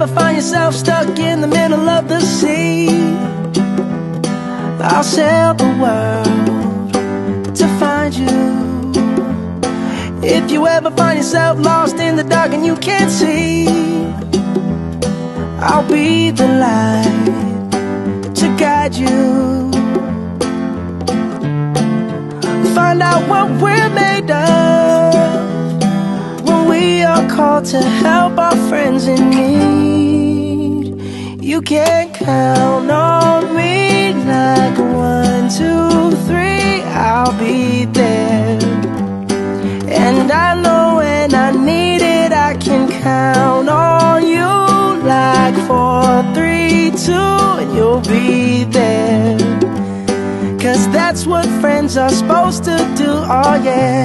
ever find yourself stuck in the middle of the sea, I'll sail the world to find you. If you ever find yourself lost in the dark and you can't see, I'll be the light to guide you. Find out what we're made of when we are called to help our friends in need. You can count on me like 1, 2, 3, I'll be there. And I know when I need it, I can count on you like 4, 3, 2, and you'll be there. 'Cause that's what friends are supposed to do, oh yeah.